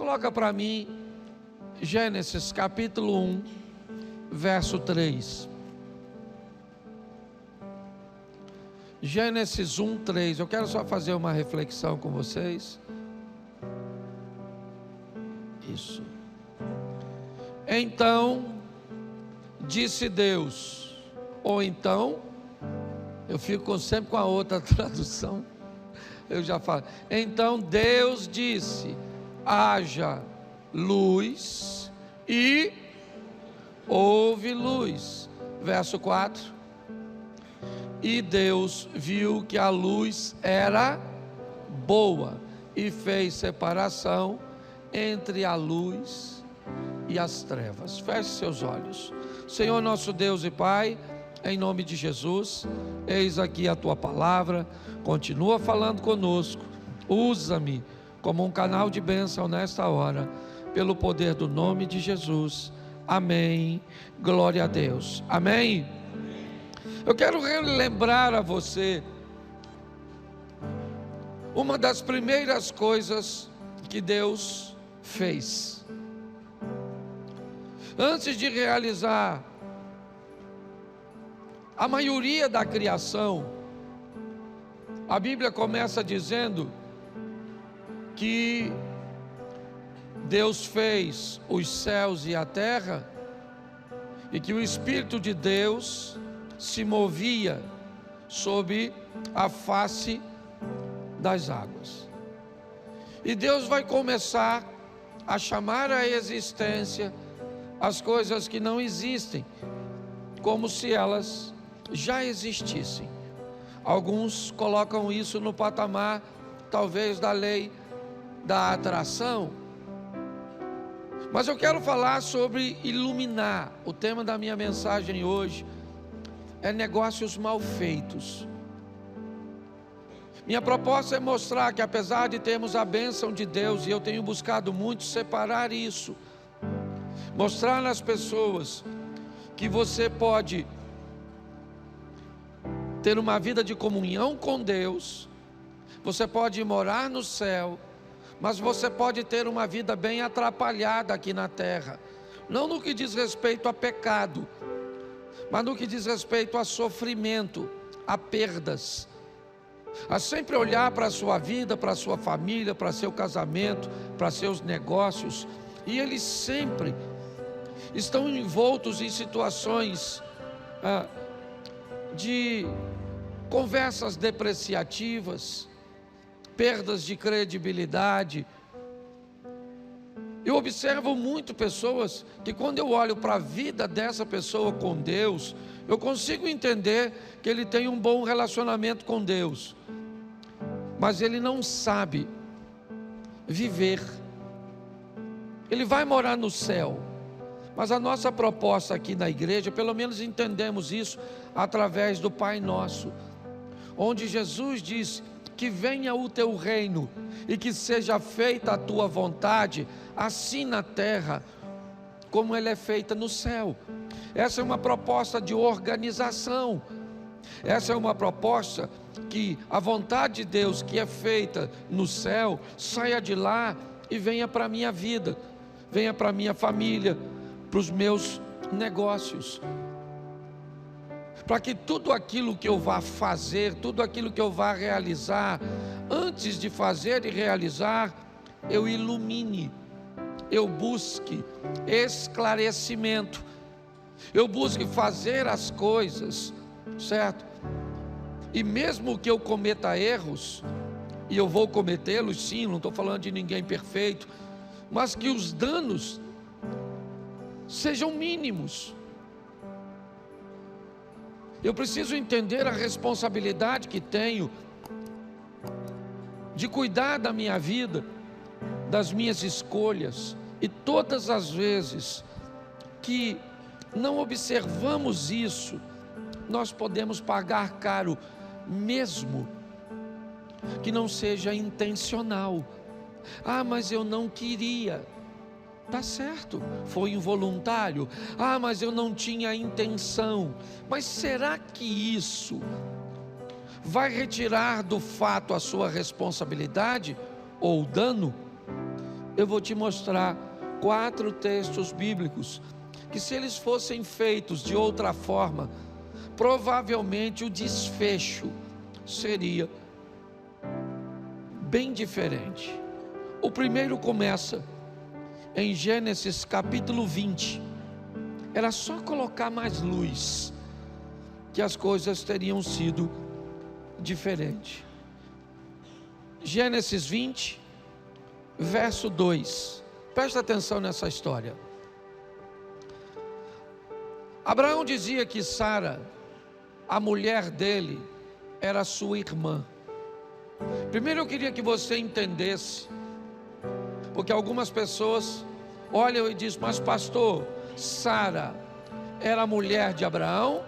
coloca para mim Gênesis capítulo 1, verso 3. Gênesis 1, 3. Eu quero só fazer uma reflexão com vocês. Isso. Então disse Deus, ou então, eu fico sempre com a outra tradução, eu já falo. Então Deus disse: haja luz, e houve luz. Verso 4. E Deus viu que a luz era boa, e fez separação entre a luz e as trevas. Feche seus olhos. Senhor nosso Deus e Pai, em nome de Jesus, eis aqui a Tua palavra, continua falando conosco, usa-me como um canal de bênção nesta hora, pelo poder do nome de Jesus, amém, glória a Deus, amém. Eu quero relembrar a você uma das primeiras coisas que Deus fez. Antes de realizar a maioria da criação, a Bíblia começa dizendo que Deus fez os céus e a terra, e que o Espírito de Deus se movia sobre a face das águas. E Deus vai começar a chamar à existência as coisas que não existem, como se elas já existissem. Alguns colocam isso no patamar, talvez, da lei da atração. Mas eu quero falar sobre iluminar. O tema da minha mensagem hoje é negócios mal feitos. Minha proposta é mostrar que, apesar de termos a bênção de Deus, e eu tenho buscado muito separar isso, mostrar nas pessoas que você pode ter uma vida de comunhão com Deus, você pode morar no céu, mas você pode ter uma vida bem atrapalhada aqui na terra, não no que diz respeito a pecado, mas no que diz respeito a sofrimento, a perdas, a sempre olhar para a sua vida, para a sua família, para seu casamento, para seus negócios, e eles sempre estão envoltos em situações de conversas depreciativas, perdas de credibilidade. Eu observo muito pessoas que, quando eu olho para a vida dessa pessoa com Deus, eu consigo entender que ele tem um bom relacionamento com Deus, mas ele não sabe viver. Ele vai morar no céu, mas a nossa proposta aqui na igreja, pelo menos entendemos isso através do Pai Nosso, onde Jesus disse: que venha o teu reino e que seja feita a tua vontade, assim na terra como ela é feita no céu. Essa é uma proposta de organização. Essa é uma proposta que a vontade de Deus que é feita no céu saia de lá e venha para a minha vida, venha para a minha família, para os meus negócios, para que tudo aquilo que eu vá fazer, tudo aquilo que eu vá realizar, antes de fazer e realizar, eu ilumine, eu busque esclarecimento, eu busque fazer as coisas, certo? E mesmo que eu cometa erros, e eu vou cometê-los sim, não estou falando de ninguém perfeito, mas que os danos sejam mínimos. Eu preciso entender a responsabilidade que tenho de cuidar da minha vida, das minhas escolhas, e todas as vezes que não observamos isso, nós podemos pagar caro, mesmo que não seja intencional. Ah, mas eu não queria. Tá certo, foi involuntário. Ah, mas eu não tinha intenção. Mas será que isso vai retirar do fato a sua responsabilidade ou o dano? eu vou te mostrar 4 textos bíblicos que, se eles fossem feitos de outra forma, provavelmente o desfecho seria bem diferente. O primeiro começa em Gênesis capítulo 20. Era só colocar mais luz que as coisas teriam sido diferentes. Gênesis 20, verso 2. Presta atenção nessa história. Abraão dizia que Sara, a mulher dele, era sua irmã. Primeiro eu queria que você entendesse, porque algumas pessoas olham e dizem: mas pastor, Sara era mulher de Abraão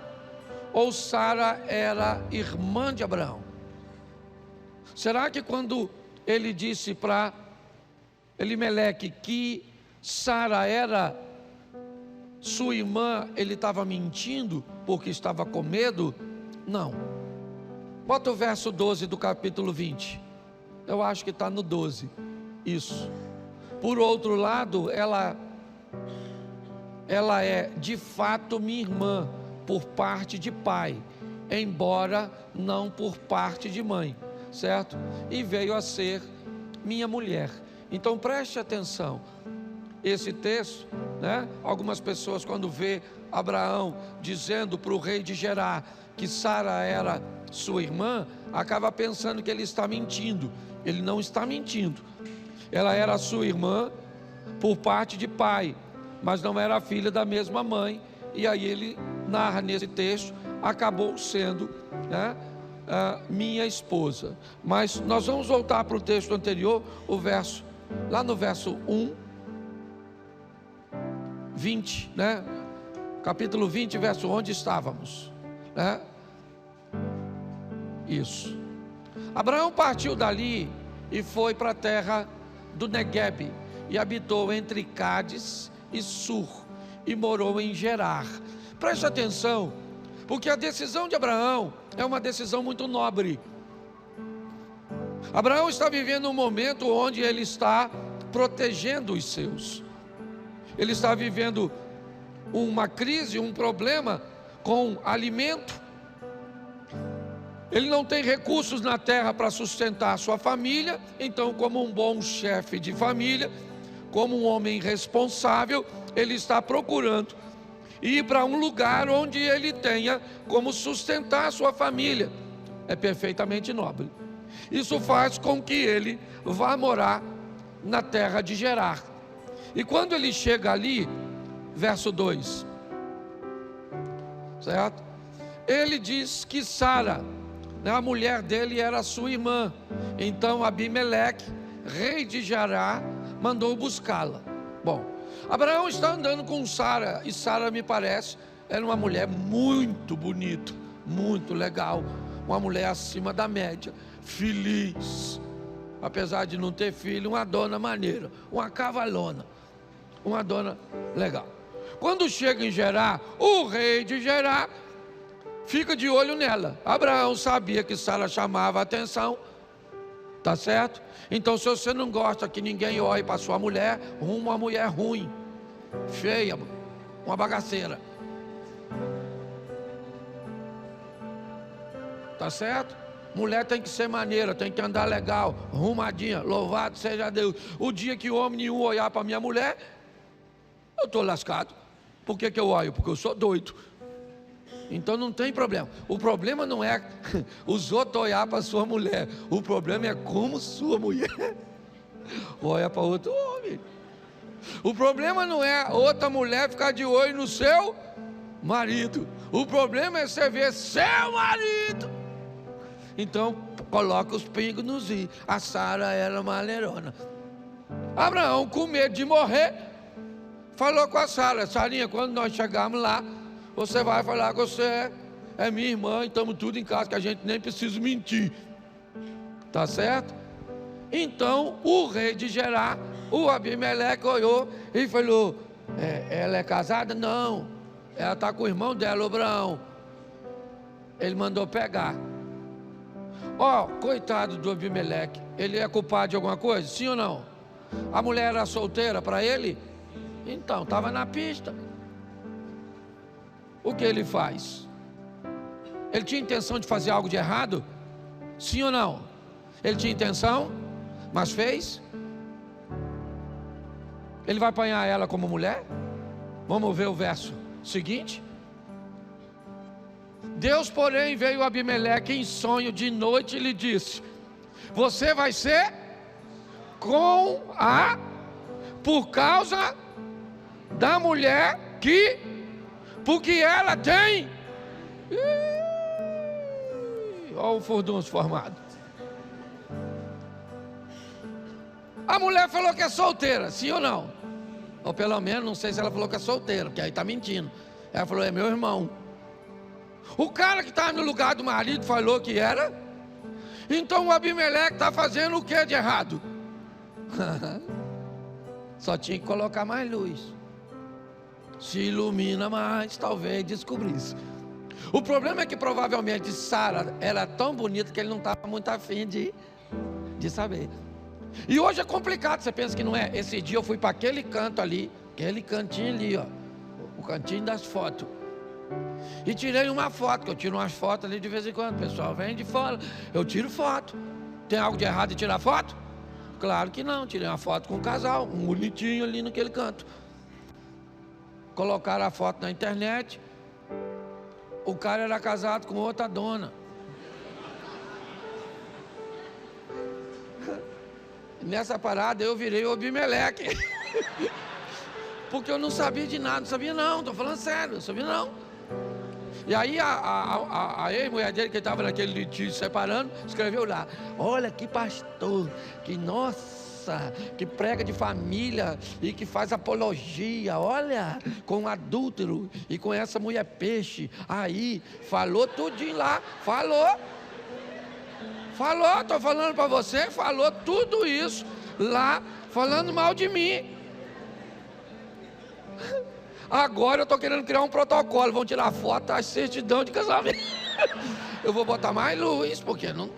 ou Sara era irmã de Abraão? Será que quando ele disse para Elimeleque que Sara era sua irmã, ele estava mentindo porque estava com medo? Não. Bota o verso 12 do capítulo 20. Eu acho que está no 12. Isso. Por outro lado, ela é de fato minha irmã por parte de pai, embora não por parte de mãe, certo? E veio a ser minha mulher. Então preste atenção. Esse texto, né? Algumas pessoas, quando vê Abraão dizendo para o rei de Gerar que Sara era sua irmã, acaba pensando que ele está mentindo. Ele não está mentindo. Ela era sua irmã por parte de pai, mas não era filha da mesma mãe. E aí ele narra nesse texto, acabou sendo, né, minha esposa. Mas nós vamos voltar para o texto anterior, o verso, lá no verso 20, né? Capítulo 20, verso onde estávamos, né? Isso. Abraão partiu dali e foi para a terra do Neguebe e habitou entre Cádiz e Sur e morou em Gerar. Preste atenção, porque a decisão de Abraão é uma decisão muito nobre. Abraão está vivendo um momento onde ele está protegendo os seus. Ele está vivendo uma crise, um problema com alimento. Ele não tem recursos na terra para sustentar a sua família. Então, como um bom chefe de família, como um homem responsável, ele está procurando ir para um lugar onde ele tenha como sustentar a sua família. É perfeitamente nobre. Isso faz com que ele vá morar na terra de Gerar. E quando ele chega ali, verso 2, certo? Ele diz que Sara, né, a mulher dele, era sua irmã. Então Abimeleque, rei de Gerar, mandou buscá-la. Bom, Abraão está andando com Sara, e Sara, me parece, era uma mulher muito bonita, muito legal, uma mulher acima da média, feliz, apesar de não ter filho, uma dona maneira, uma cavalona, uma dona legal. Quando chega em Gerar, o rei de Gerar fica de olho nela. Abraão sabia que Sara chamava a atenção, tá certo? Então, se você não gosta que ninguém olhe para sua mulher, uma mulher ruim, feia, uma bagaceira, tá certo? Mulher tem que ser maneira, tem que andar legal, arrumadinha, louvado seja Deus. O dia que homem nenhum olhar para minha mulher, eu estou lascado. Por que eu olho? Porque eu sou doido. Então não tem problema. O problema não é os outros olhar para sua mulher. O problema é como sua mulher olha para outro homem. O problema não é outra mulher ficar de olho no seu marido. O problema é você ver seu marido. Então coloca os pingos nos i. A Sara era maneirona. Abraão, com medo de morrer, falou com a Sara: Sarinha, quando nós chegarmos lá, você vai falar que você é minha irmã e estamos tudo em casa, que a gente nem precisa mentir. Tá certo? Então o rei de Gerar, o Abimeleque, olhou e falou: ela é casada? Não, ela está com o irmão dela, o Abraão. Ele mandou pegar. Coitado do Abimeleque, ele é culpado de alguma coisa? Sim ou não? A mulher era solteira para ele? Então, estava na pista. O que ele faz? Ele tinha intenção de fazer algo de errado? Sim ou não? Ele tinha intenção, mas fez? Ele vai apanhar ela como mulher? Vamos ver o verso seguinte. Deus, porém, veio a Abimeleque em sonho de noite e lhe disse: você vai ser com a, por causa da mulher que, porque ela tem. Olha o furdunço formado. A mulher falou que é solteira, sim ou não? Ou pelo menos, não sei se ela falou que é solteira, porque aí está mentindo. Ela falou: é meu irmão. O cara que estava no lugar do marido falou que era. Então o Abimeleque está fazendo o que de errado? Só tinha que colocar mais luz. Se ilumina mais, talvez descobrisse. O problema é que provavelmente Sara era tão bonita que ele não estava muito afim de saber. E hoje é complicado, você pensa que não é? Esse dia eu fui para aquele canto ali, aquele cantinho ali, ó, o cantinho das fotos. E tirei uma foto, que eu tiro umas fotos ali de vez em quando. O pessoal vem de fora, eu tiro foto. Tem algo de errado em tirar foto? Claro que não, tirei uma foto com um casal, um bonitinho ali naquele canto. Colocaram a foto na internet. O cara era casado com outra dona. Nessa parada eu virei o Abimeleque. Porque eu não sabia de nada, não sabia não, estou falando sério, não sabia não. E aí a ex-mulher dele, que estava naquele litígio separando, escreveu lá: olha que pastor, que nossa, que prega de família e que faz apologia, olha, com adúltero e com essa mulher peixe. Aí, falou tudinho lá, falou, estou falando para você, falou tudo isso lá, falando mal de mim. Agora eu estou querendo criar um protocolo. Vão tirar foto, a certidão de casamento. Eu vou botar mais luz, porque não.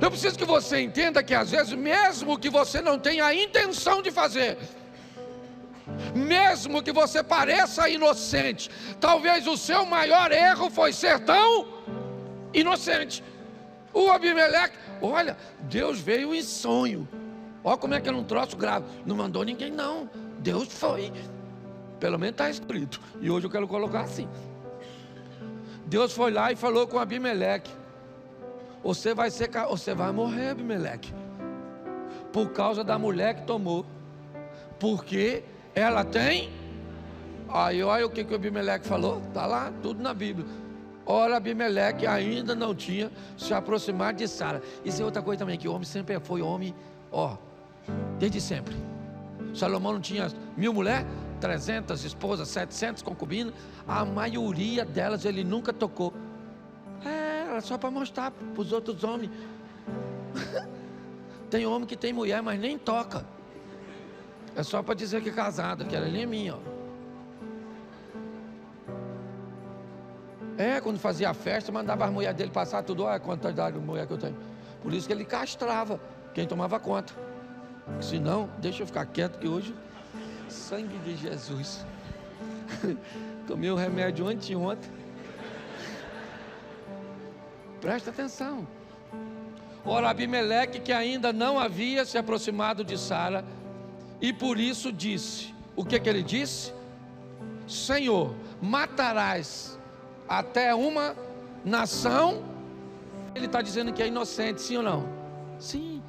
Eu preciso que você entenda que às vezes, mesmo que você não tenha a intenção de fazer, mesmo que você pareça inocente, talvez o seu maior erro foi ser tão inocente. O Abimeleque, olha, Deus veio em sonho. Olha como é que era um troço grave. Não mandou ninguém não, Deus foi. Pelo menos está escrito. E hoje eu quero colocar assim. Deus foi lá e falou com Abimeleque: você vai morrer, Abimeleque, por causa da mulher que tomou, porque ela tem. Aí olha o que o Abimeleque falou. Está lá, tudo na Bíblia. Ora, Abimeleque ainda não tinha se aproximado de Sara. Isso é outra coisa também, que o homem sempre foi homem, desde sempre. Salomão não tinha 1000 mulheres, 300 esposas, 700 concubinas. A maioria delas ele nunca tocou. Era só para mostrar para os outros homens. Tem homem que tem mulher, mas nem toca. É só para dizer que é casado, que ela ali é minha, quando fazia a festa, mandava as mulheres dele passar tudo. Olha a quantidade de mulher que eu tenho. Por isso que ele castrava quem tomava conta. Senão, deixa eu ficar quieto, que hoje, sangue de Jesus. Tomei o remédio anteontem. Presta atenção. Ora, Abimeleque, que ainda não havia se aproximado de Sara, e por isso disse: o que ele disse? Senhor, matarás até uma nação. Ele está dizendo que é inocente, sim ou não? Sim.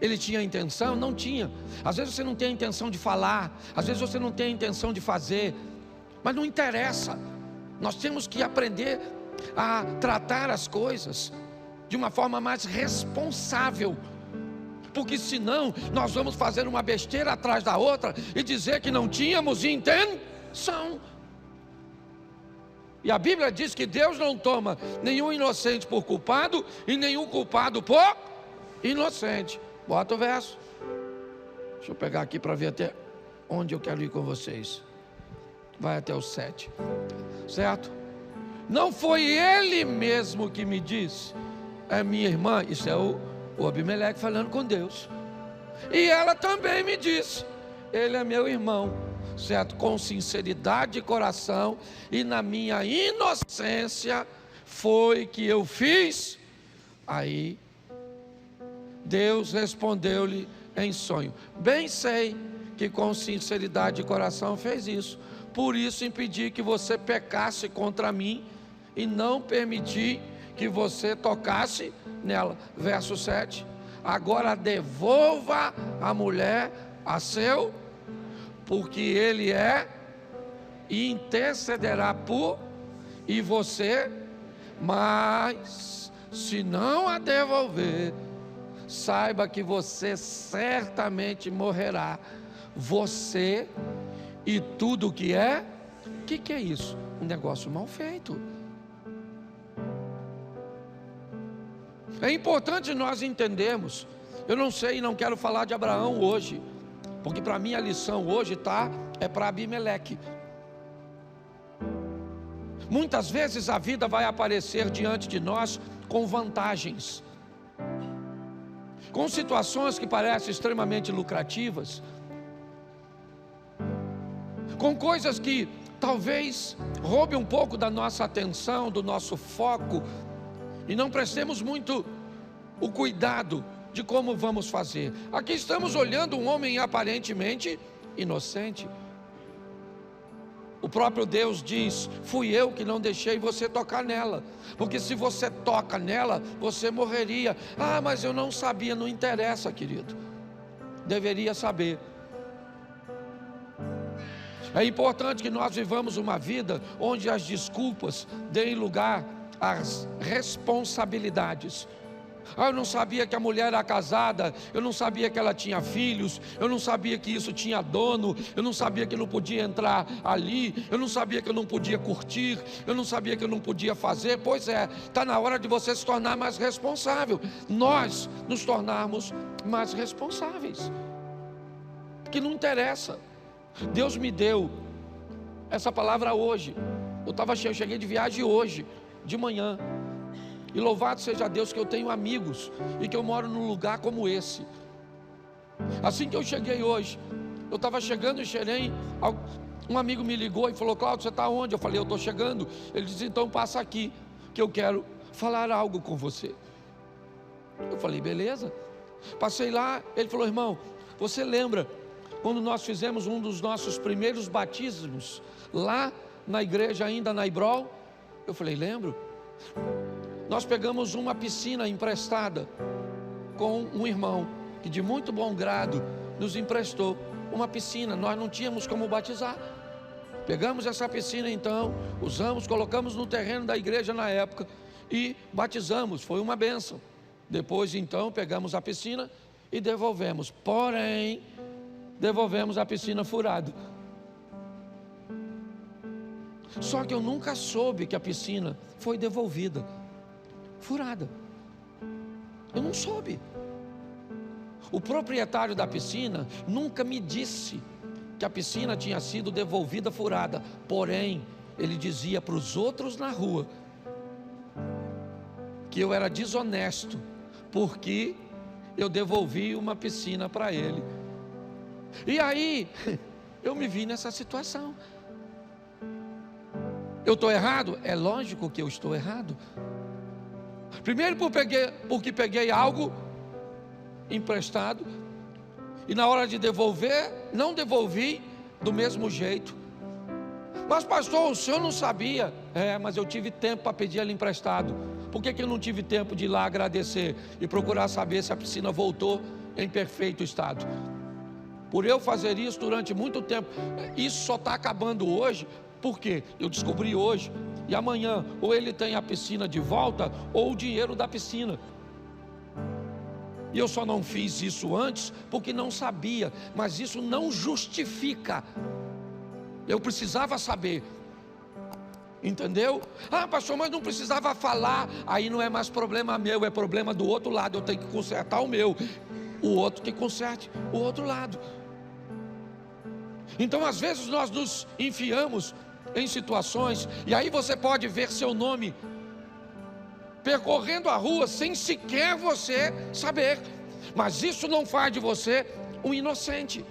Ele tinha intenção? Não tinha. Às vezes você não tem a intenção de falar, às vezes você não tem a intenção de fazer, mas não interessa. Nós temos que aprender a tratar as coisas de uma forma mais responsável, porque senão nós vamos fazer uma besteira atrás da outra e dizer que não tínhamos intenção. E a Bíblia diz que Deus não toma nenhum inocente por culpado e nenhum culpado por inocente. Bota o verso. Deixa eu pegar aqui para ver até onde eu quero ir com vocês. Vai até o 7. Certo? Não foi ele mesmo que me disse: é minha irmã. Isso é o Abimeleque falando com Deus. E ela também me disse: ele é meu irmão, certo? Com sinceridade de coração e na minha inocência foi que eu fiz. Aí Deus respondeu-lhe em sonho: bem sei que com sinceridade de coração fez isso, por isso impedi que você pecasse contra mim e não permiti que você tocasse nela. Verso 7. Agora devolva a mulher a seu, porque ele é e intercederá por e você, mas se não a devolver, saiba que você certamente morrerá, você e tudo que é. O que é isso? Um negócio mal feito. É importante nós entendermos. Eu não sei e não quero falar de Abraão hoje, porque para mim a lição hoje é para Abimeleque. Muitas vezes a vida vai aparecer diante de nós com vantagens, com situações que parecem extremamente lucrativas, com coisas que talvez roubem um pouco da nossa atenção, do nosso foco, e não prestemos muito o cuidado de como vamos fazer. Aqui estamos olhando um homem aparentemente inocente. O próprio Deus diz: fui eu que não deixei você tocar nela, porque se você toca nela, você morreria. Ah, mas eu não sabia. Não interessa, querido, deveria saber. É importante que nós vivamos uma vida onde as desculpas deem lugar às responsabilidades. Ah, eu não sabia que a mulher era casada, eu não sabia que ela tinha filhos, eu não sabia que isso tinha dono, eu não sabia que eu não podia entrar ali, eu não sabia que eu não podia curtir, eu não sabia que eu não podia fazer. Pois é, está na hora de você se tornar mais responsável, nós nos tornarmos mais responsáveis, que não interessa. Deus me deu essa palavra hoje. Eu cheguei de viagem hoje, de manhã. E louvado seja Deus que eu tenho amigos e que eu moro num lugar como esse. Assim que eu cheguei hoje, eu estava chegando em Xerém, um amigo me ligou e falou: Cláudio, você está onde? Eu falei: eu estou chegando. Ele disse: então passa aqui, que eu quero falar algo com você. Eu falei: beleza. Passei lá, ele falou: irmão, você lembra quando nós fizemos um dos nossos primeiros batismos lá na igreja ainda na Ibrol? Eu falei: lembro. Nós pegamos uma piscina emprestada com um irmão que de muito bom grado nos emprestou uma piscina. Nós não tínhamos como batizar. Pegamos essa piscina então, usamos, colocamos no terreno da igreja na época e batizamos. Foi uma bênção. Depois então pegamos a piscina e devolvemos. Porém, devolvemos a piscina furada. Só que eu nunca soube que a piscina foi devolvida furada. Eu não soube. O proprietário da piscina nunca me disse que a piscina tinha sido devolvida furada. Porém, ele dizia para os outros na rua que eu era desonesto, porque eu devolvi uma piscina para ele. E aí, eu me vi nessa situação. Eu estou errado? É lógico que eu estou errado. Primeiro porque peguei algo emprestado e na hora de devolver, não devolvi do mesmo jeito. Mas pastor, o senhor não sabia? Mas eu tive tempo para pedir ele emprestado. Por que eu não tive tempo de ir lá agradecer e procurar saber se a piscina voltou em perfeito estado? Por eu fazer isso durante muito tempo. Isso só está acabando hoje, porque eu descobri hoje, e amanhã ou ele tem a piscina de volta ou o dinheiro da piscina. E eu só não fiz isso antes porque não sabia, mas isso não justifica. Eu precisava saber. Entendeu? Ah, pastor, mas não precisava falar. Aí não é mais problema meu, é problema do outro lado. Eu tenho que consertar o meu, o outro que conserte o outro lado. Então às vezes nós nos enfiamos em situações, e aí você pode ver seu nome percorrendo a rua sem sequer você saber. Mas isso não faz de você um inocente.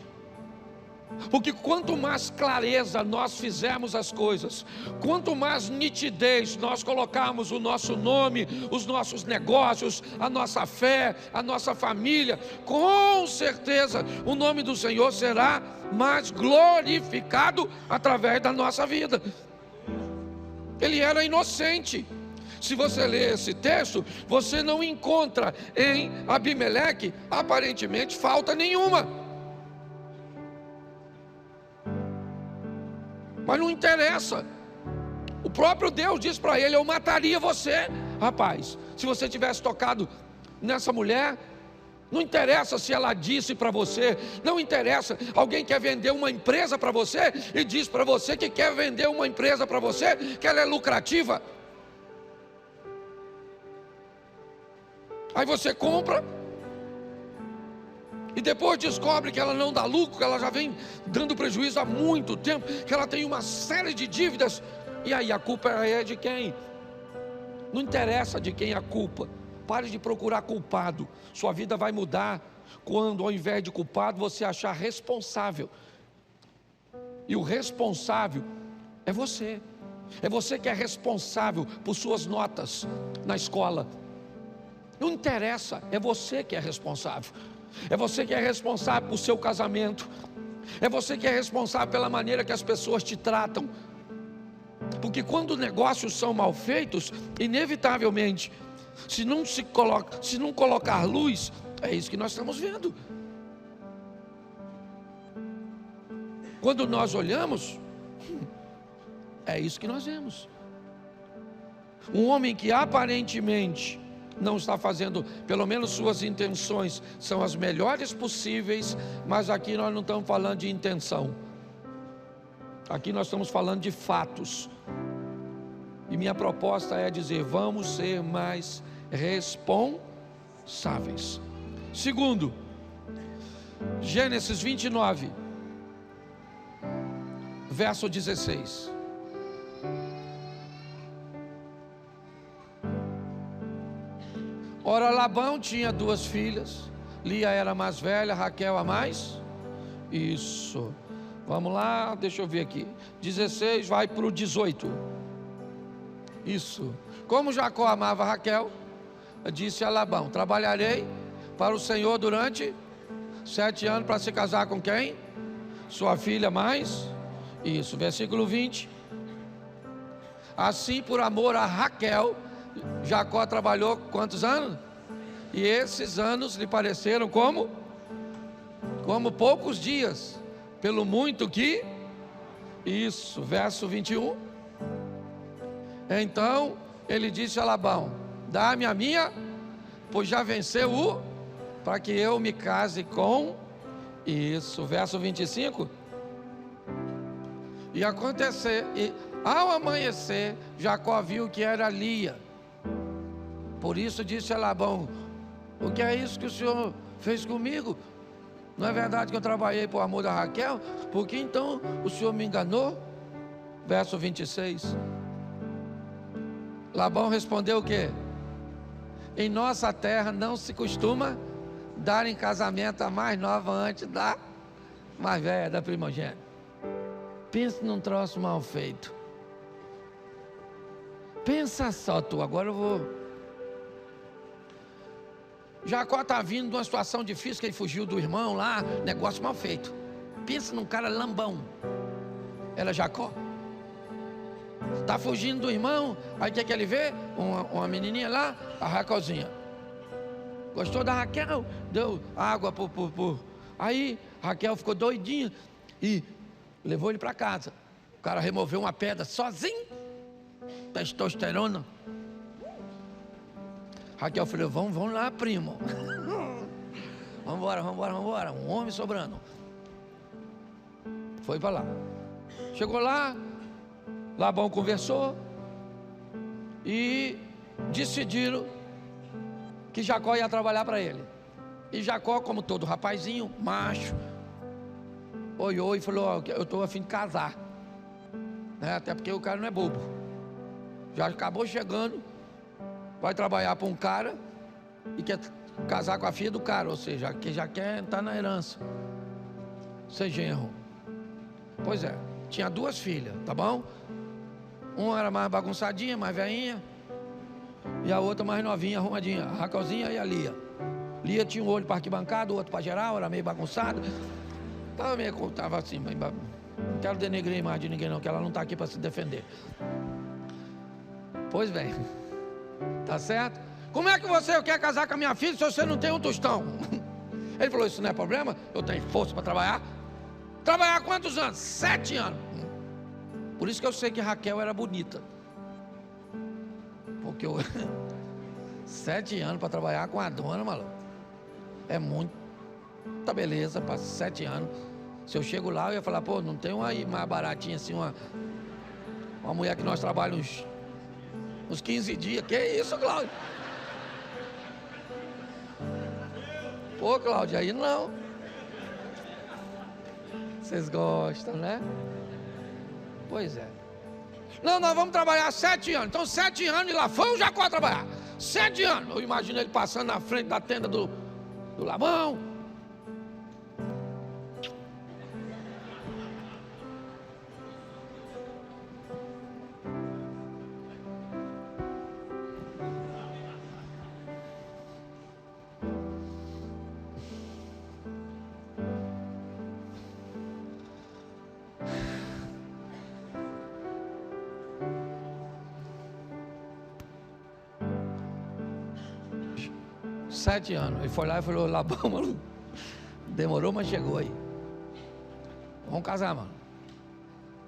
Porque quanto mais clareza nós fizermos as coisas, quanto mais nitidez nós colocarmos o nosso nome, os nossos negócios, a nossa fé, a nossa família, com certeza o nome do Senhor será mais glorificado através da nossa vida. Ele era inocente. Se você ler esse texto, você não encontra em Abimeleque aparentemente falta nenhuma. Mas não interessa. O próprio Deus diz para ele: eu mataria você, rapaz, se você tivesse tocado nessa mulher. Não interessa se ela disse para você, não interessa. Alguém quer vender uma empresa para você e diz para você que quer vender uma empresa para você, que ela é lucrativa. Aí você compra e depois descobre que ela não dá lucro, que ela já vem dando prejuízo há muito tempo, que ela tem uma série de dívidas. E aí a culpa é de quem? Não interessa de quem é a culpa. Pare de procurar culpado. Sua vida vai mudar quando, ao invés de culpado, você achar responsável. E o responsável é você. É você que é responsável por suas notas na escola. Não interessa, é você que é responsável. É você que é responsável por seu casamento. É você que é responsável pela maneira que as pessoas te tratam. Porque quando negócios são mal feitos, inevitavelmente, se não colocar luz, é isso que nós estamos vendo. Quando nós olhamos, é isso que nós vemos. Um homem que aparentemente não está fazendo, pelo menos suas intenções são as melhores possíveis, mas aqui nós não estamos falando de intenção. Aqui nós estamos falando de fatos. E minha proposta é dizer: vamos ser mais responsáveis. Segundo, Gênesis 29, verso 16. Ora, Labão tinha 2 filhas. Lia era a mais velha, Raquel a mais. Isso. Vamos lá, deixa eu ver aqui. 16 vai para o 18. Isso. Como Jacó amava Raquel, disse a Labão: trabalharei para o Senhor durante 7 anos para se casar com quem? Sua filha mais. Isso, versículo 20. Assim, por amor a Raquel, Jacó trabalhou quantos anos? E esses anos lhe pareceram como poucos dias, pelo muito que. Isso, verso 21. Então ele disse a Labão: dá-me a minha, pois já venceu para que eu me case com. Isso, verso 25. E acontecer, e ao amanhecer, Jacó viu que era Lia. Por isso disse a Labão: o que é isso que o senhor fez comigo? Não é verdade que eu trabalhei por amor da Raquel? Por que então o senhor me enganou? Verso 26. Labão respondeu o quê? Em nossa terra não se costuma dar em casamento a mais nova antes da mais velha, da primogênita. Pensa num troço mal feito. Pensa só tu, agora eu vou. Jacó está vindo de uma situação difícil, que ele fugiu do irmão lá, negócio mal feito. Pensa num cara lambão. Era Jacó. Está fugindo do irmão, aí o que ele vê? Uma menininha lá, a Raquelzinha. Gostou da Raquel? Deu água por. Aí Raquel ficou doidinha e levou ele para casa. O cara removeu uma pedra sozinho. Testosterona. Raquel falou: vamos lá, primo. Vamos embora. Um homem sobrando. Foi para lá. Chegou lá, Labão conversou e decidiram que Jacó ia trabalhar para ele. E Jacó, como todo rapazinho, macho, olhou e falou: eu estou a fim de casar, né? Até porque o cara não é bobo. Já acabou chegando, vai trabalhar para um cara e quer casar com a filha do cara, ou seja, que já quer estar na herança, ser genro. Pois é, tinha 2 filhas, tá bom? Uma era mais bagunçadinha, mais velhinha, e a outra mais novinha, arrumadinha, a Raquelzinha e a Lia. Lia tinha um olho para arquibancada, o outro para geral, era meio bagunçado. Tava assim, não quero denegrir a imagem de ninguém não, que ela não está aqui para se defender. Pois bem, tá certo? Como é que você quer casar com a minha filha se você não tem um tostão? Ele falou, isso não é problema, eu tenho força para trabalhar. Trabalhar há quantos anos? 7 anos. Por isso que eu sei que Raquel era bonita. Porque 7 anos para trabalhar com a dona, maluco. É muita beleza para 7 anos. Se eu chego lá, eu ia falar, pô, não tem uma aí mais baratinha assim, uma mulher que nós trabalhamos uns 15 dias. Que isso, Cláudio? Pô, Cláudio, aí não. Vocês gostam, né? Pois é. Não, nós vamos trabalhar 7 anos. Então 7 anos e lá foi o Jacó trabalhar. 7 anos. Eu imagino ele passando na frente da tenda do Labão. Sete anos. Ele foi lá e falou, Labão, mano, demorou, mas chegou aí. Vamos casar, mano.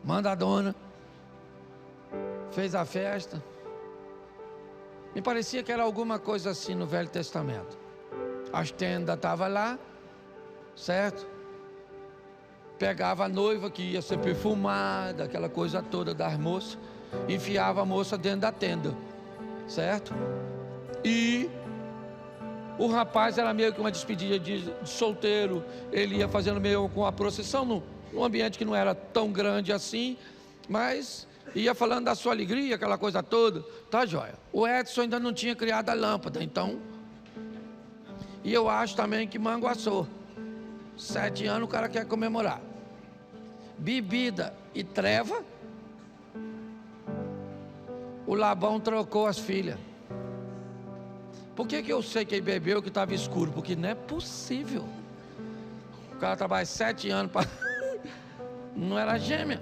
Manda a dona. Fez a festa. Me parecia que era alguma coisa assim no Velho Testamento. As tendas estavam lá, certo? Pegava a noiva que ia ser perfumada, aquela coisa toda das moças, enfiava a moça dentro da tenda, certo? E o rapaz era meio que uma despedida de solteiro. Ele ia fazendo meio com a procissão num ambiente que não era tão grande assim, mas ia falando da sua alegria, aquela coisa toda. Tá joia. O Edson ainda não tinha criado a lâmpada, então. E eu acho também que manguaçou. 7 anos o cara quer comemorar. Bebida e treva. O Labão trocou as filhas. Por que eu sei que ele bebeu que estava escuro? Porque não é possível. O cara trabalha 7 anos para... Não era gêmea.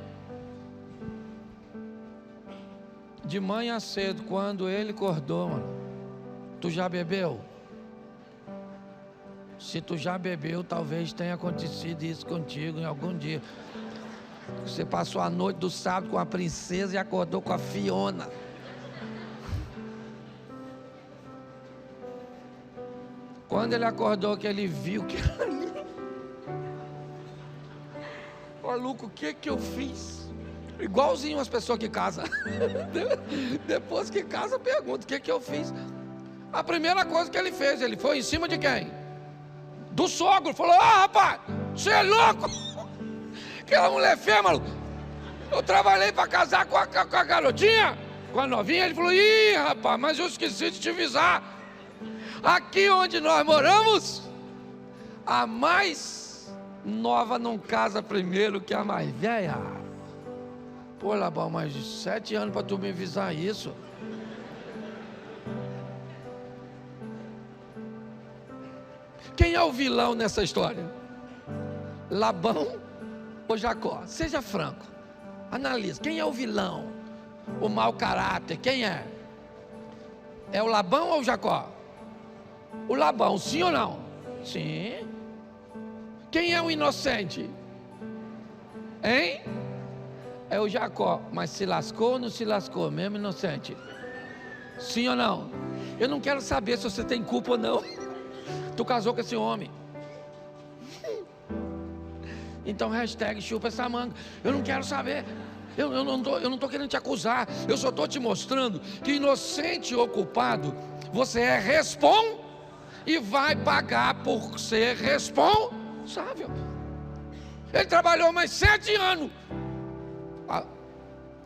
De manhã cedo, quando ele acordou, mano, tu já bebeu? Se tu já bebeu, talvez tenha acontecido isso contigo em algum dia. Você passou a noite do sábado com a princesa e acordou com a Fiona. Quando ele acordou, que ele viu que era ali. Maluco, o que eu fiz? Igualzinho as pessoas que casam. Depois que casa, pergunta, o que eu fiz? A primeira coisa que ele fez, ele foi em cima de quem? Do sogro. Falou, rapaz, você é louco? Aquela mulher feia, maluco. Eu trabalhei para casar com a garotinha, com a novinha. Ele falou, ih, rapaz, mas eu esqueci de te avisar. Aqui onde nós moramos, a mais nova não casa primeiro que a mais velha. Pô, Labão, mas 7 anos para tu me avisar isso. Quem é o vilão nessa história? Labão ou Jacó? Seja franco, analise, quem é o vilão? O mau caráter, quem é? É o Labão ou o Jacó? O Labão, sim ou não? Sim. Quem é o inocente? Hein? É o Jacó. Mas se lascou ou não se lascou? Mesmo inocente? Sim ou não? Eu não quero saber se você tem culpa ou não. Tu casou com esse homem. Então hashtag chupa essa manga. Eu não quero saber. Eu não estou querendo te acusar. Eu só estou te mostrando que inocente ou culpado, você é responsável e vai pagar por ser responsável. Ele trabalhou mais 7 anos.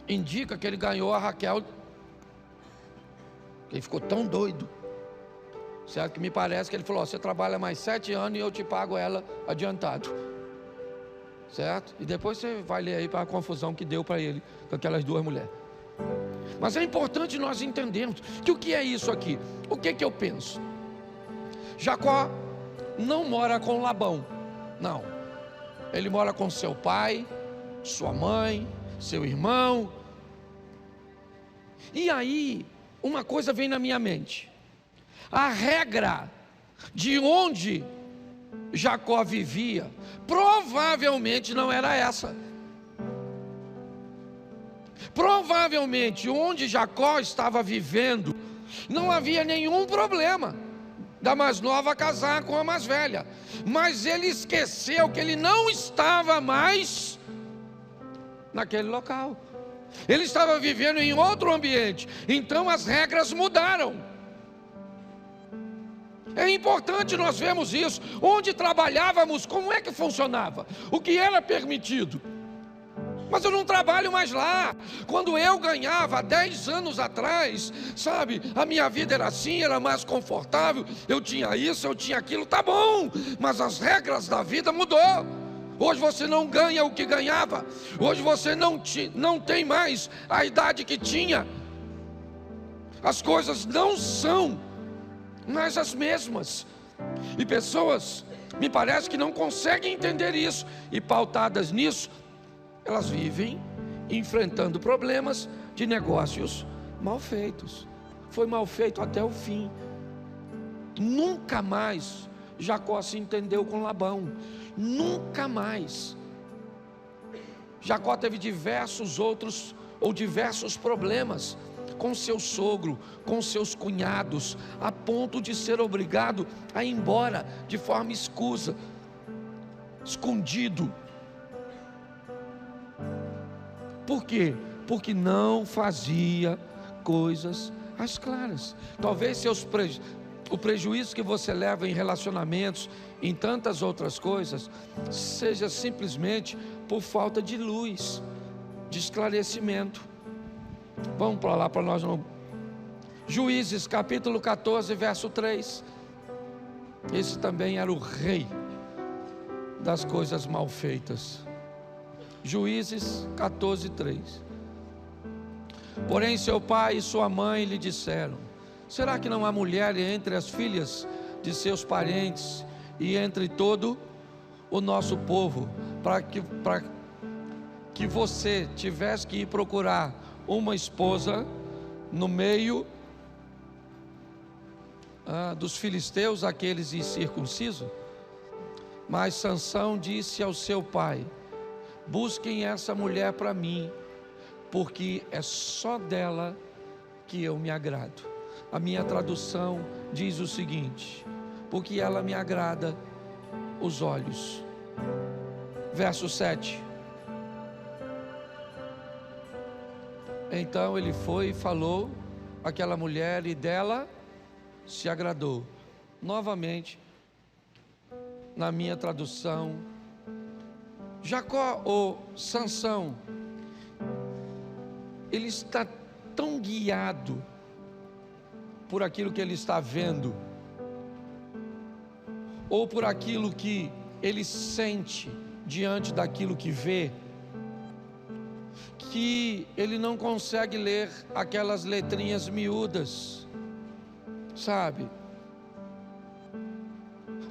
Indica que ele ganhou a Raquel. Ele ficou tão doido certo? Que me parece que ele falou: você trabalha mais 7 anos e eu te pago ela adiantado, certo? E depois você vai ler aí para a confusão que deu para ele com aquelas 2 mulheres. Mas é importante nós entendermos que o que é isso aqui? O que eu penso? Jacó não mora com Labão, não. Ele mora com seu pai, sua mãe, seu irmão. E aí, uma coisa vem na minha mente: a regra de onde Jacó vivia provavelmente não era essa. Provavelmente onde Jacó estava vivendo não havia nenhum problema da mais nova casar com a mais velha, mas ele esqueceu que ele não estava mais naquele local, ele estava vivendo em outro ambiente, então as regras mudaram. É importante nós vermos isso. Onde trabalhávamos, como é que funcionava? O que era permitido? Mas eu não trabalho mais lá. Quando eu ganhava 10 anos atrás, sabe, a minha vida era assim, era mais confortável, eu tinha isso, eu tinha aquilo, tá bom, mas as regras da vida mudou. Hoje você não ganha o que ganhava, hoje você não tem mais a idade que tinha, as coisas não são mais as mesmas, e pessoas, me parece que não conseguem entender isso, e pautadas nisso, elas vivem enfrentando problemas de negócios mal feitos. Foi mal feito até o fim. Nunca mais Jacó se entendeu com Labão, nunca mais. Jacó teve diversos problemas com seu sogro, com seus cunhados, a ponto de ser obrigado a ir embora de forma escusa, escondido. Por quê? Porque não fazia coisas às claras. Talvez o prejuízo que você leva em relacionamentos, em tantas outras coisas, seja simplesmente por falta de luz, de esclarecimento. Vamos para lá, para nós não. Juízes capítulo 14, verso 3. Esse também era o rei das coisas mal feitas. Juízes 14, 3. Porém seu pai e sua mãe lhe disseram: será que não há mulher entre as filhas de seus parentes e entre todo o nosso povo, para que você tivesse que ir procurar uma esposa no meio dos filisteus, aqueles incircuncisos? Mas Sansão disse ao seu pai: busquem essa mulher para mim, porque é só dela que eu me agrado. A minha tradução diz o seguinte: porque ela me agrada os olhos. Verso 7. Então ele foi e falou àquela mulher, e dela se agradou. Novamente, na minha tradução, Jacó ou Sansão, ele está tão guiado por aquilo que ele está vendo, ou por aquilo que ele sente diante daquilo que vê, que ele não consegue ler aquelas letrinhas miúdas, sabe?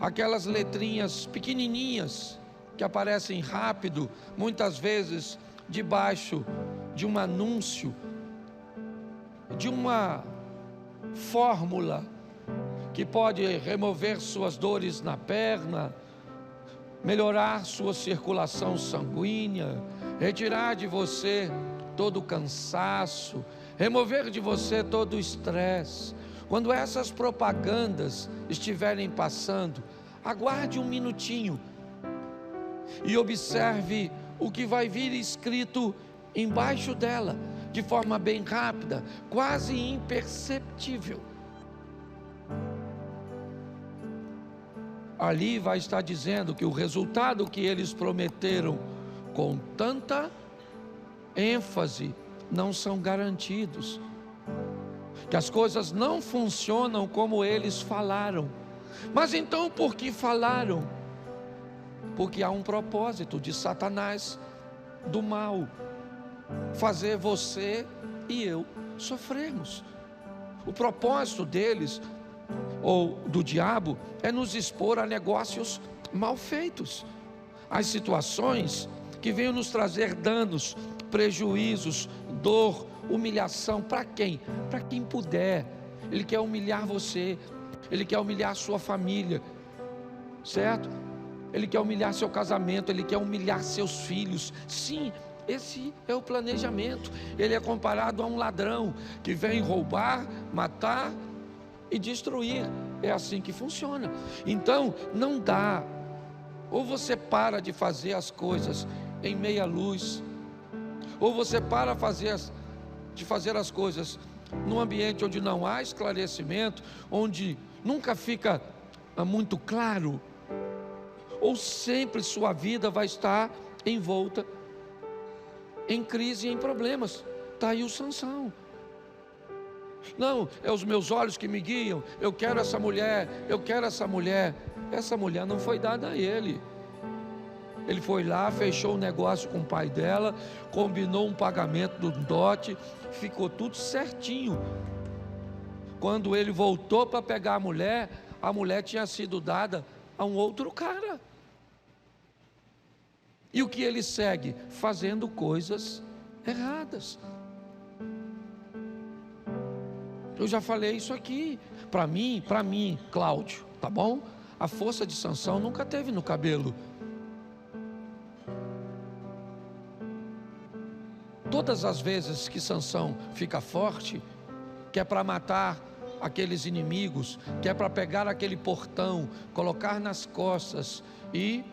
Aquelas letrinhas pequenininhas que aparecem rápido, muitas vezes debaixo de um anúncio, de uma fórmula que pode remover suas dores na perna, melhorar sua circulação sanguínea, retirar de você todo o cansaço, remover de você todo o estresse. Quando essas propagandas estiverem passando, aguarde um minutinho e observe o que vai vir escrito embaixo dela, de forma bem rápida, quase imperceptível. Ali vai estar dizendo que o resultado que eles prometeram com tanta ênfase não são garantidos. que as coisas não funcionam como eles falaram. Mas então por que falaram? Porque há um propósito de Satanás, do mal, fazer você e eu sofrermos. O propósito deles, ou do diabo, é nos expor a negócios mal feitos, as situações que venham nos trazer danos, prejuízos, dor, humilhação. Para quem? Para quem puder. Ele quer humilhar você, ele quer humilhar sua família, certo? Ele quer humilhar seu casamento, ele quer humilhar seus filhos. Sim, esse é o planejamento. Ele é comparado a um ladrão que vem roubar, matar e destruir. É assim que funciona. Então, não dá. Ou você para de fazer as coisas em meia luz, ou você para de fazer as coisas num ambiente onde não há esclarecimento, onde nunca fica muito claro, ou sempre sua vida vai estar envolta em crise e em problemas. Está aí o Sansão. Não, é os meus olhos que me guiam, eu quero essa mulher, eu quero essa mulher. Essa mulher não foi dada a ele. Ele foi lá, fechou um negócio com o pai dela, combinou um pagamento do dote, ficou tudo certinho. Quando ele voltou para pegar a mulher tinha sido dada a um outro cara. E o que ele segue? Fazendo coisas erradas. Eu já falei isso aqui. Para mim, Cláudio, tá bom? A força de Sansão nunca teve no cabelo. Todas as vezes que Sansão fica forte, que é para matar aqueles inimigos, que é para pegar aquele portão, colocar nas costas e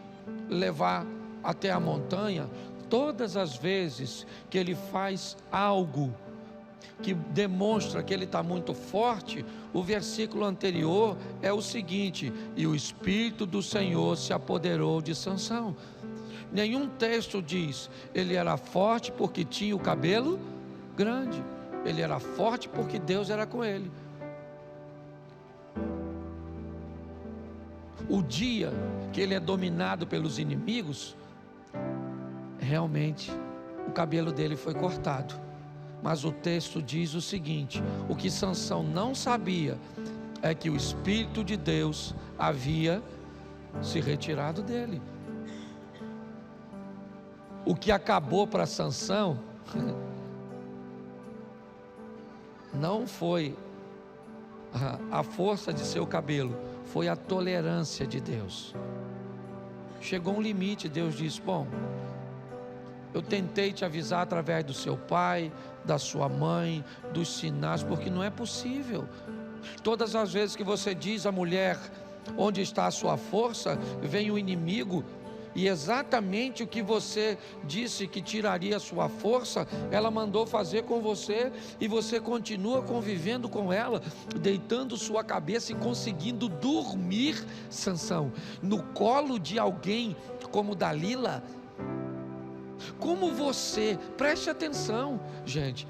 levar até a montanha, todas as vezes que ele faz algo que demonstra que ele está muito forte, o versículo anterior é o seguinte: e o Espírito do Senhor se apoderou de Sansão. Nenhum texto diz, ele era forte porque tinha o cabelo grande. Ele era forte porque Deus era com ele. O dia que ele é dominado pelos inimigos, realmente o cabelo dele foi cortado. Mas o texto diz o seguinte: o que Sansão não sabia é que o Espírito de Deus havia se retirado dele. O que acabou para Sansão não foi a força de seu cabelo, foi a tolerância de Deus. Chegou um limite, Deus disse: bom, eu tentei te avisar através do seu pai, da sua mãe, dos sinais, porque não é possível. Todas as vezes que você diz à mulher onde está a sua força, vem o inimigo, e exatamente o que você disse que tiraria a sua força, ela mandou fazer com você, e você continua convivendo com ela, deitando sua cabeça e conseguindo dormir, Sansão, no colo de alguém como Dalila. Como você, preste atenção, gente,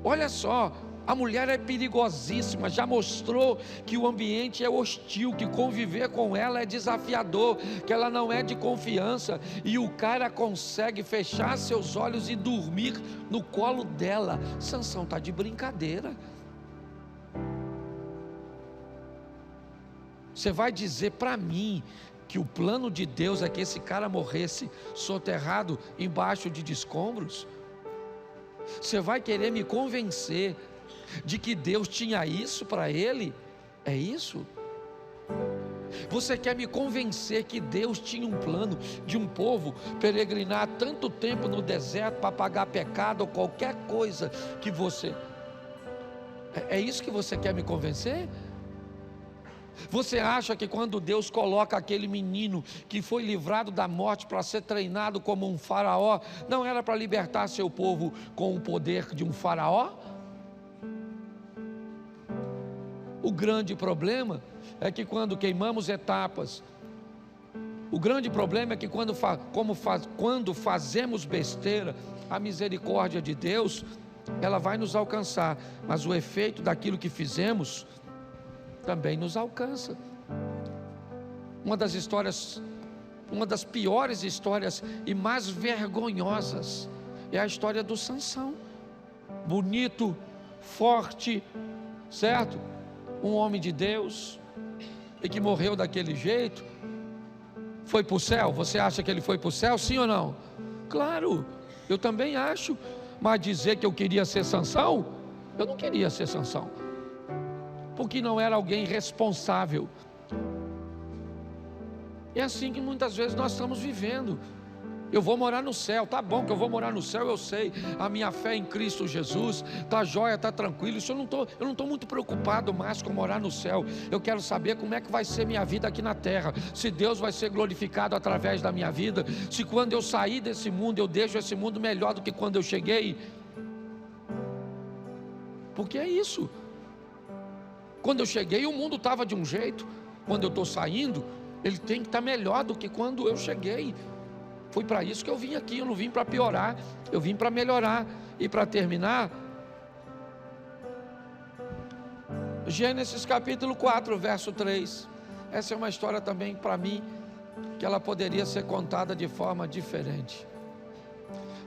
olha só, a mulher é perigosíssima, já mostrou que o ambiente é hostil, que conviver com ela é desafiador, que ela não é de confiança, e o cara consegue fechar seus olhos e dormir no colo dela. Sansão está de brincadeira. Você vai dizer para mim que o plano de Deus é que esse cara morresse soterrado embaixo de escombros? Você vai querer me convencer de que Deus tinha isso para ele? É isso? Você quer me convencer que Deus tinha um plano de um povo peregrinar tanto tempo no deserto para pagar pecado ou qualquer coisa que você... É isso que você quer me convencer? Você acha que quando Deus coloca aquele menino que foi livrado da morte para ser treinado como um faraó, não era para libertar seu povo com o poder de um faraó? O grande problema é que quando queimamos etapas, o grande problema é que quando fazemos besteira, a misericórdia de Deus ela vai nos alcançar, mas o efeito daquilo que fizemos também nos alcança. Uma das piores histórias e mais vergonhosas é a história do Sansão. Bonito, forte, certo? Um homem de Deus, e que morreu daquele jeito. Foi para o céu? Você acha que ele foi para o céu, sim ou não? Claro, eu também acho. Mas dizer que eu queria ser Sansão, eu não queria ser Sansão, porque não era alguém responsável. É assim que muitas vezes nós estamos vivendo. Eu vou morar no céu, tá bom que eu vou morar no céu, eu sei, a minha fé em Cristo Jesus, tá jóia, tá tranquilo, isso eu não estou muito preocupado mais com morar no céu. Eu quero saber como é que vai ser minha vida aqui na terra, se Deus vai ser glorificado através da minha vida, se quando eu sair desse mundo, eu deixo esse mundo melhor do que quando eu cheguei. Porque é isso. Quando eu cheguei, o mundo estava de um jeito. Quando eu estou saindo, ele tem que estar melhor do que quando eu cheguei. Foi para isso que eu vim aqui, eu não vim para piorar, eu vim para melhorar. E para terminar, Gênesis capítulo 4, verso 3. Essa é uma história também para mim, que ela poderia ser contada de forma diferente.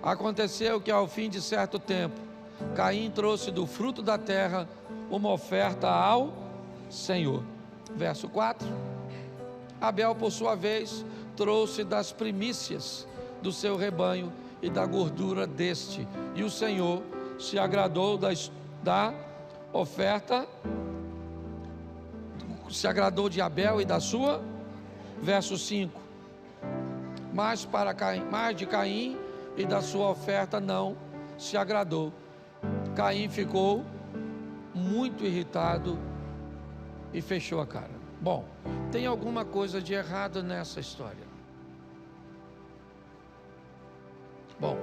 Aconteceu que ao fim de certo tempo, Caim trouxe do fruto da terra uma oferta ao Senhor. Verso 4. Abel, por sua vez, trouxe das primícias do seu rebanho e da gordura deste, e o Senhor se agradou da oferta, se agradou de Abel e da sua. Verso 5. Mas de Caim e da sua oferta não se agradou. Caim ficou muito irritado e fechou a cara. Bom, tem alguma coisa de errado nessa história. Bom,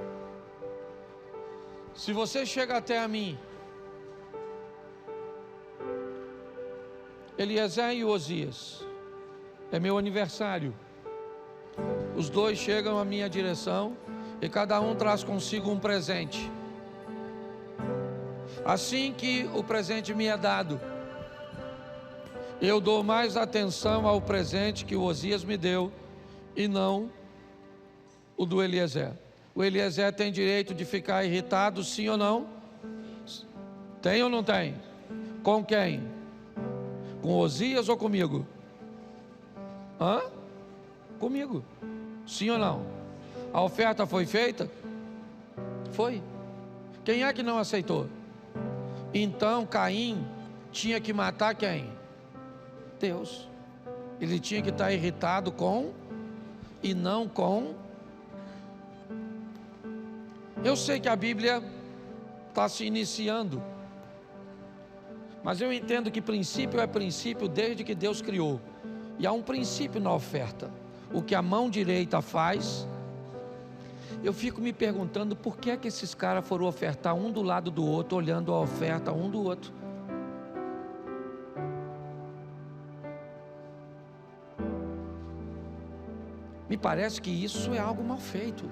se você chega até a mim, Eliezer e Osias, é meu aniversário, os dois chegam à minha direção e cada um traz consigo um presente. Assim que o presente me é dado, eu dou mais atenção ao presente que o Osias me deu e não o do Eliezer. O Eliezer tem direito de ficar irritado, sim ou não? Tem ou não tem? Com quem? Com Osias ou comigo? Hã? Comigo. Sim ou não? A oferta foi feita? Foi. Quem é que não aceitou? Então Caim tinha que matar quem? Deus. Ele tinha que estar irritado com e não com. Eu sei que a Bíblia está se iniciando, mas eu entendo que princípio é princípio desde que Deus criou. E há um princípio na oferta. O que a mão direita faz. Eu fico me perguntando por que é que esses caras foram ofertar um do lado do outro, olhando a oferta um do outro. Me parece que isso é algo mal feito.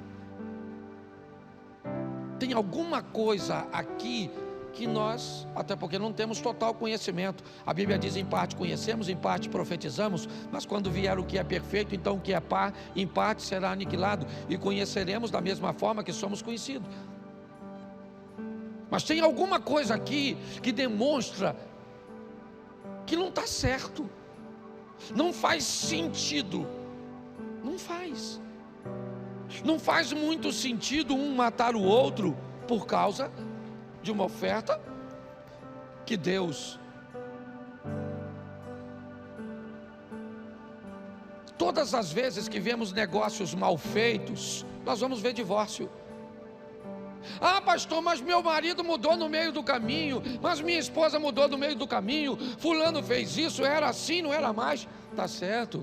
Tem alguma coisa aqui que nós, até porque não temos total conhecimento. A Bíblia diz: em parte conhecemos, em parte profetizamos, mas quando vier o que é perfeito, então o que é em parte será aniquilado, e conheceremos da mesma forma que somos conhecidos. Mas tem alguma coisa aqui que demonstra que não está certo, não faz sentido. Não faz muito sentido um matar o outro por causa de uma oferta que Deus. Todas as vezes que vemos negócios mal feitos, nós vamos ver divórcio. Ah, pastor, mas meu marido mudou no meio do caminho, mas minha esposa mudou no meio do caminho, fulano fez isso, era assim, não era mais. Tá certo.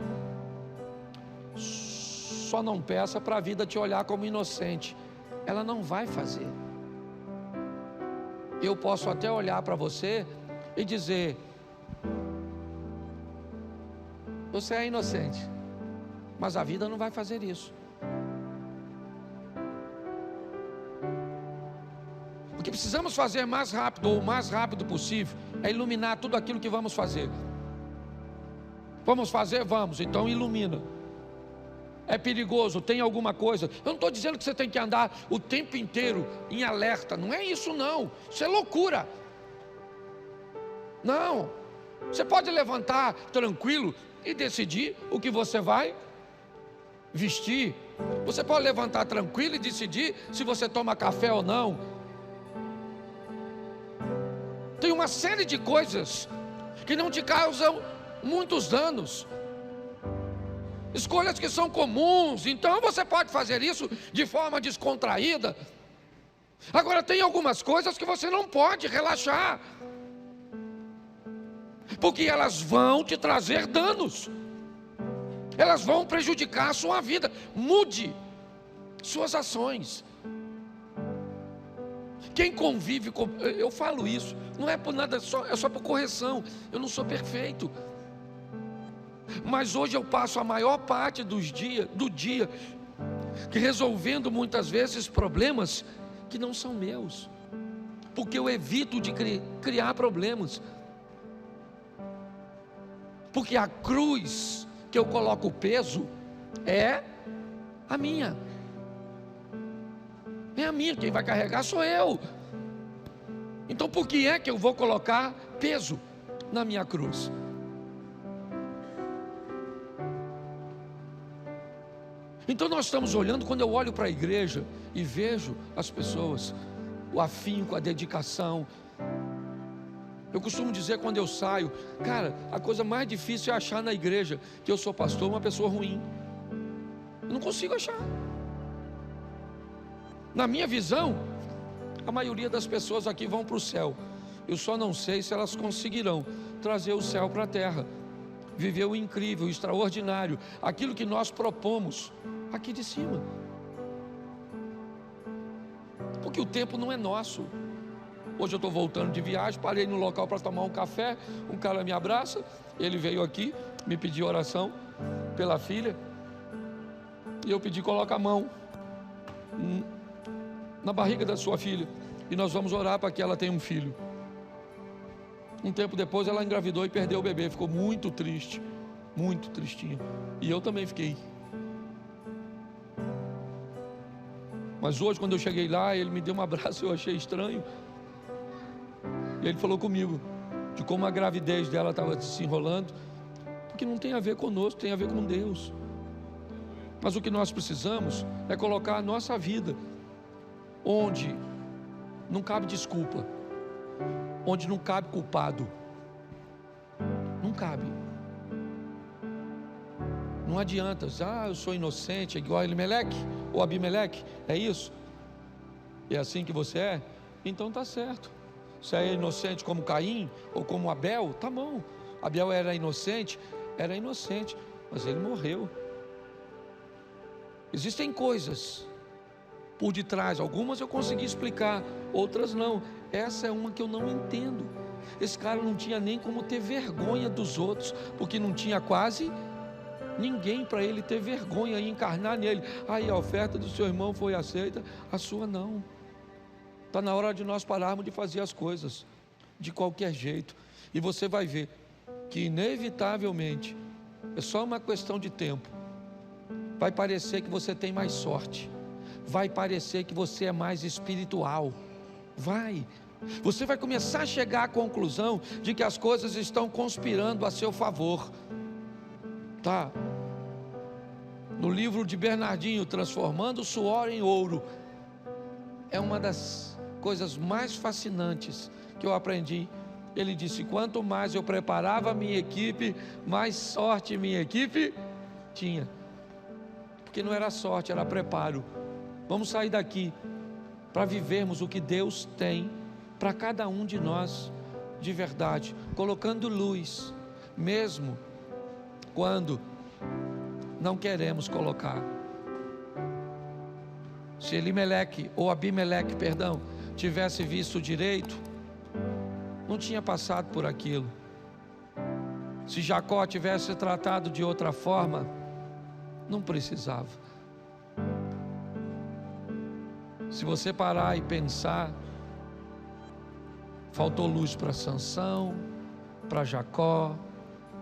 Só não peça para a vida te olhar como inocente. Ela não vai fazer. Eu posso até olhar para você e dizer: você é inocente. Mas a vida não vai fazer isso. Porque precisamos fazer mais rápido, ou o mais rápido possível, é iluminar tudo aquilo que vamos fazer. Vamos fazer? Vamos, então ilumina. É perigoso, tem alguma coisa. Eu não estou dizendo que você tem que andar o tempo inteiro em alerta, não é isso não, isso é loucura. Não, você pode levantar tranquilo e decidir o que você vai vestir. Você pode levantar tranquilo e decidir se você toma café ou não. Tem uma série de coisas que não te causam muitos danos, escolhas que são comuns, então você pode fazer isso de forma descontraída. Agora tem algumas coisas que você não pode relaxar, porque elas vão te trazer danos, elas vão prejudicar a sua vida. Mude suas ações. Quem convive com... Eu falo isso, não é por nada, é só por correção. Eu não sou perfeito, mas hoje eu passo a maior parte do dia resolvendo muitas vezes problemas que não são meus, porque eu evito de criar problemas, porque a cruz que eu coloco o peso é a minha. É a minha, quem vai carregar sou eu. Então por que é que eu vou colocar peso na minha cruz? Então nós estamos olhando, quando eu olho para a igreja e vejo as pessoas, o afinco, a dedicação. Eu costumo dizer quando eu saio, cara, a coisa mais difícil é achar na igreja que eu sou pastor uma pessoa ruim. Eu não consigo achar. Na minha visão, a maioria das pessoas aqui vão para o céu. Eu só não sei se elas conseguirão trazer o céu para a terra, viver o incrível, o extraordinário, aquilo que nós propomos aqui de cima. Porque o tempo não é nosso. Hoje eu estou voltando de viagem, parei no local para tomar um café, um cara me abraça, ele veio aqui, me pediu oração pela filha, e eu pedi, coloca a mão na barriga da sua filha, e nós vamos orar para que ela tenha um filho. Um tempo depois ela engravidou e perdeu o bebê, ficou muito triste, muito tristinha, e eu também fiquei. Mas hoje, quando eu cheguei lá, ele me deu um abraço, eu achei estranho. E ele falou comigo de como a gravidez dela estava se enrolando, porque não tem a ver conosco, tem a ver com Deus. Mas o que nós precisamos é colocar a nossa vida onde não cabe desculpa, onde não cabe culpado. Não cabe. Não adianta, eu sou inocente, é igual a Elimeleque ou Abimeleque, é isso? É assim que você é? Então tá certo. Se é inocente como Caim ou como Abel, tá bom. Abel era inocente, mas ele morreu. Existem coisas por detrás, algumas eu consegui explicar, outras não. Essa é uma que eu não entendo. Esse cara não tinha nem como ter vergonha dos outros, porque não tinha quase ninguém para ele ter vergonha e encarnar nele. Aí a oferta do seu irmão foi aceita, a sua não. Está na hora de nós pararmos de fazer as coisas de qualquer jeito, e você vai ver que inevitavelmente é só uma questão de tempo. Vai parecer que você tem mais sorte, vai parecer que você é mais espiritual, você vai começar a chegar à conclusão de que as coisas estão conspirando a seu favor. Tá? No livro de Bernardinho, Transformando o Suor em Ouro, é uma das coisas mais fascinantes que eu aprendi. Ele disse: quanto mais eu preparava a minha equipe, mais sorte minha equipe tinha. Porque não era sorte, era preparo. Vamos sair daqui para vivermos o que Deus tem para cada um de nós de verdade, colocando luz, mesmo quando não queremos colocar. Se Elimeleque ou Abimeleque, tivesse visto direito, não tinha passado por aquilo. Se Jacó tivesse tratado de outra forma, não precisava. Se você parar e pensar, Faltou luz para Sansão, para Jacó,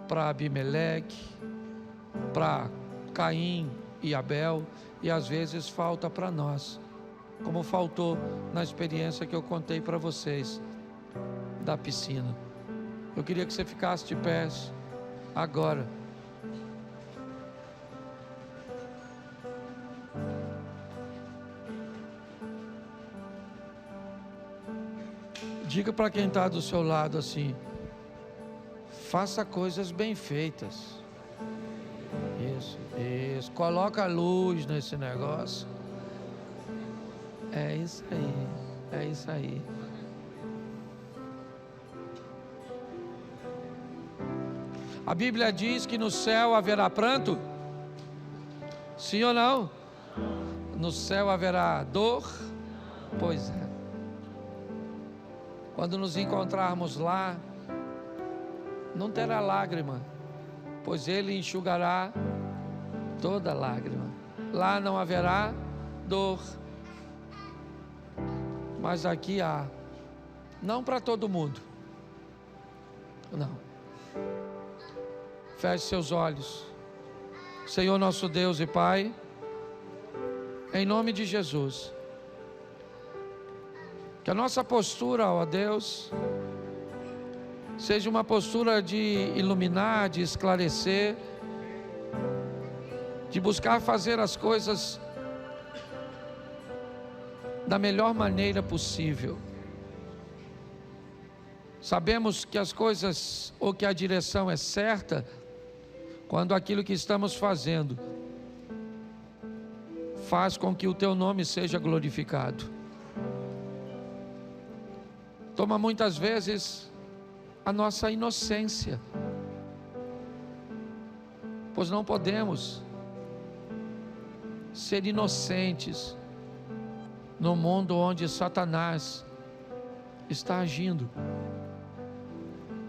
para Abimeleque, para Caim e Abel, e às vezes falta para nós, como faltou na experiência que eu contei para vocês da piscina. Eu queria que você ficasse de pés agora. Diga para quem está do seu lado assim: faça coisas bem feitas. Isso. Coloca luz nesse negócio. É isso aí. A Bíblia diz que no céu haverá pranto? Sim ou não? No céu haverá dor? Pois é. Quando nos encontrarmos lá, não terá lágrima, pois Ele enxugará toda lágrima. Lá não haverá dor, mas aqui há. Não para todo mundo, não. Feche seus olhos. Senhor nosso Deus e Pai, em nome de Jesus, que a nossa postura, ó Deus, seja uma postura de iluminar, de esclarecer, de buscar fazer as coisas da melhor maneira possível. Sabemos que as coisas, ou que a direção é certa, quando aquilo que estamos fazendo faz com que o Teu nome seja glorificado. Toma muitas vezes a nossa inocência, pois não podemos ser inocentes no mundo onde Satanás está agindo.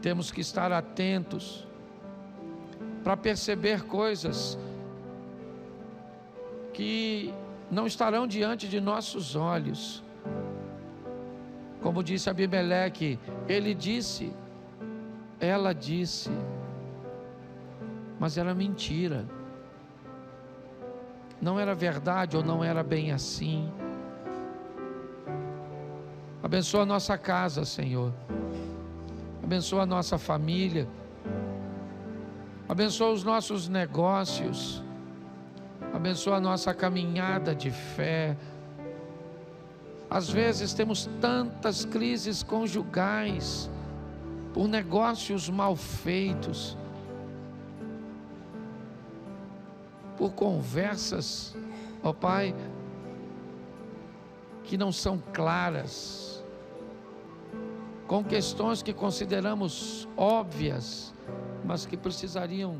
Temos que estar atentos para perceber coisas que não estarão diante de nossos olhos. Como disse Abimeleque, ele disse, ela disse, mas era mentira. Não era verdade ou não era bem assim. Abençoa a nossa casa, Senhor. Abençoa a nossa família. Abençoa os nossos negócios. Abençoa a nossa caminhada de fé. Às vezes temos tantas crises conjugais por negócios mal feitos, por conversas, ó Pai, que não são claras, com questões que consideramos óbvias, mas que precisariam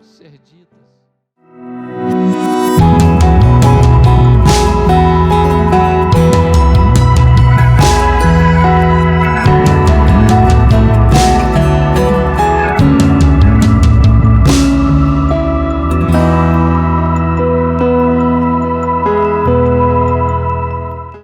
ser ditas.